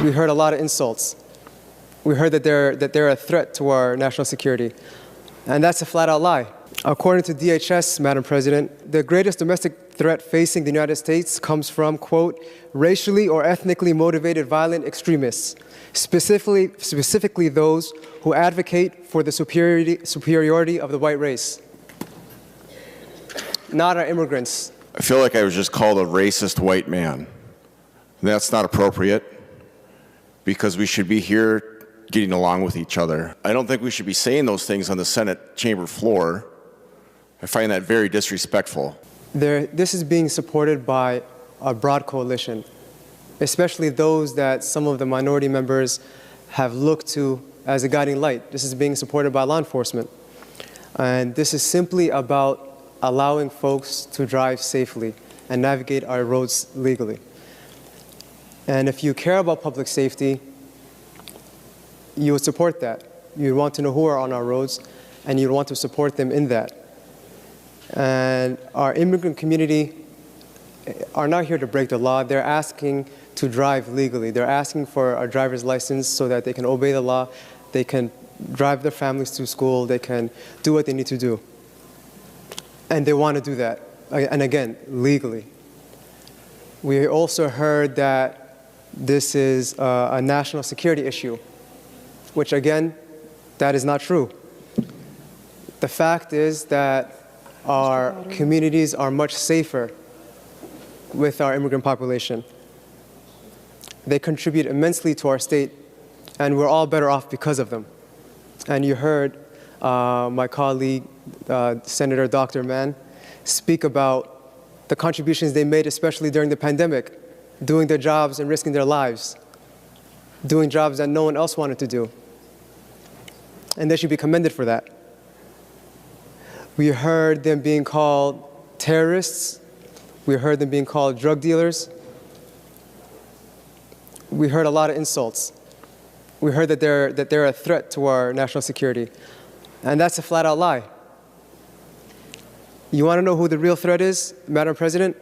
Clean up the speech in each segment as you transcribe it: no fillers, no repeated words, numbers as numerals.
We heard a lot of insults. We heard that they're a threat to our national security. And that's a flat-out lie. According to DHS, Madam President, the greatest domestic threat facing the United States comes from, quote, racially or ethnically motivated violent extremists, specifically those who advocate for the superiority of the white race, not our immigrants. I feel like I was just called a racist white man. That's not appropriate, because we should be here getting along with each other. I don't think we should be saying those things on the Senate chamber floor. I find that very disrespectful. This is being supported by a broad coalition, especially those that some of the minority members have looked to as a guiding light. This is being supported by law enforcement. And this is simply about allowing folks to drive safely and navigate our roads legally. And if you care about public safety, you would support that. You'd want to know who are on our roads, and you'd want to support them in that. And our immigrant community are not here to break the law. They're asking to drive legally. They're asking for a driver's license so that they can obey the law, they can drive their families to school, they can do what they need to do. And they want to do that, and again, legally. We also heard that this is a national security issue, which again, that is not true. The fact is that our communities are much safer with our immigrant population. They contribute immensely to our state, and we're all better off because of them. And you heard my colleague, Senator Dr. Mann, speak about the contributions they made, especially during the pandemic, doing their jobs and risking their lives, doing jobs that no one else wanted to do. And they should be commended for that. We heard them being called terrorists. We heard them being called drug dealers. We heard a lot of insults. We heard that they're a threat to our national security. And that's a flat-out lie. You want to know who the real threat is, Madam President?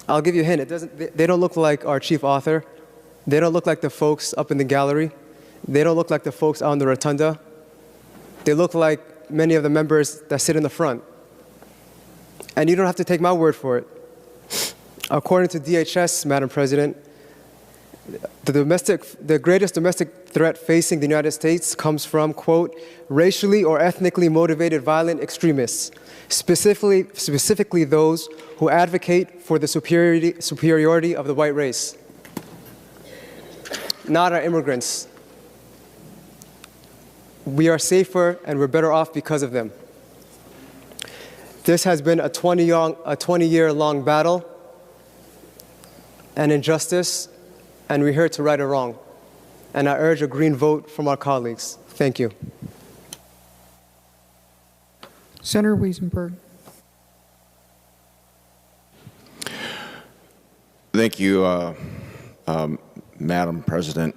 I'll give you a hint. They don't look like our chief author. They don't look like the folks up in the gallery. They don't look like the folks out in the rotunda. They look like many of the members that sit in the front. And you don't have to take my word for it. According to DHS, Madam President, the greatest domestic threat facing the United States comes from, quote, racially or ethnically motivated violent extremists, specifically those who advocate for the superiority of the white race, not our immigrants. We are safer and we're better off because of them. This has been a 20-year-long battle and injustice, and we're here to right a wrong. And I urge a green vote from our colleagues. Thank you. Senator Wiesenberg. Thank you, Madam President.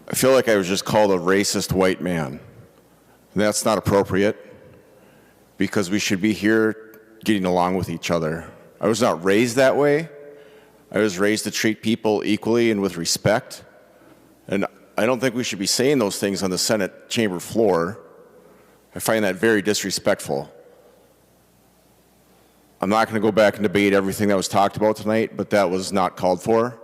I feel like I was just called a racist white man. That's not appropriate, because we should be here getting along with each other. I was not raised that way. I was raised to treat people equally and with respect. And I don't think we should be saying those things on the Senate chamber floor. I find that very disrespectful. I'm not going to go back and debate everything that was talked about tonight, but that was not called for.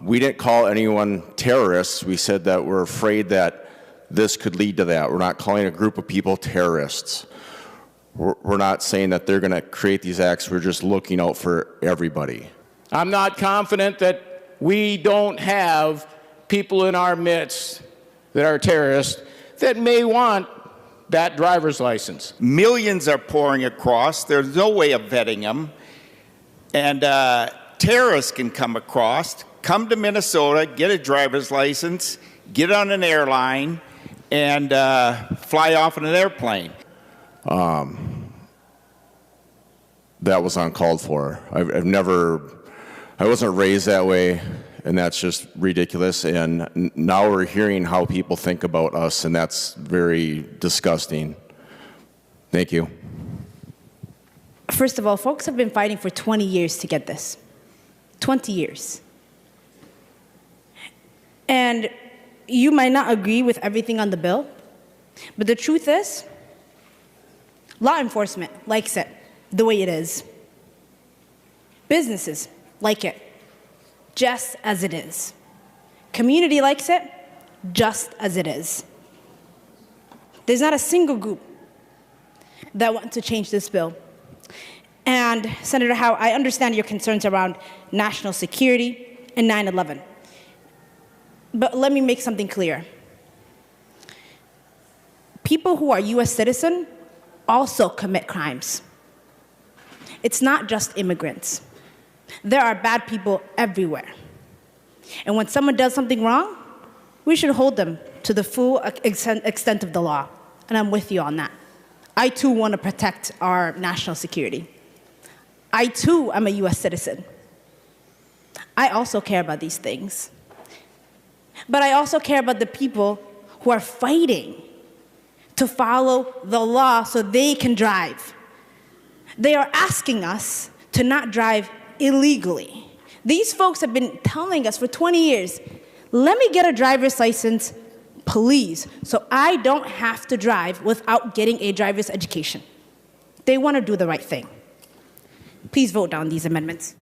We didn't call anyone terrorists. We said that we're afraid that this could lead to that. We're not calling a group of people terrorists. We're not saying that they're going to create these acts. We're just looking out for everybody. I'm not confident that we don't have people in our midst that are terrorists that may want that driver's license. Millions are pouring across. There's no way of vetting them. And terrorists can come across, come to Minnesota, get a driver's license, get on an airline, and fly off in an airplane. That was uncalled for. I wasn't raised that way, and that's just ridiculous. And now we're hearing how people think about us, and that's very disgusting. Thank you. First of all, folks have been fighting for 20 years to get this. 20 years. And you might not agree with everything on the bill, but the truth is, law enforcement likes it the way it is. Businesses like it just as it is. Community likes it just as it is. There's not a single group that wants to change this bill. And Senator Howe, I understand your concerns around national security and 9/11. But let me make something clear. People who are US citizens also commit crimes. It's not just immigrants. There are bad people everywhere. And when someone does something wrong, we should hold them to the full extent of the law. And I'm with you on that. I too want to protect our national security. I too am a US citizen. I also care about these things. But I also care about the people who are fighting to follow the law so they can drive. They are asking us to not drive illegally. These folks have been telling us for 20 years, let me get a driver's license, please, so I don't have to drive without getting a driver's education. They want to do the right thing. Please vote down these amendments.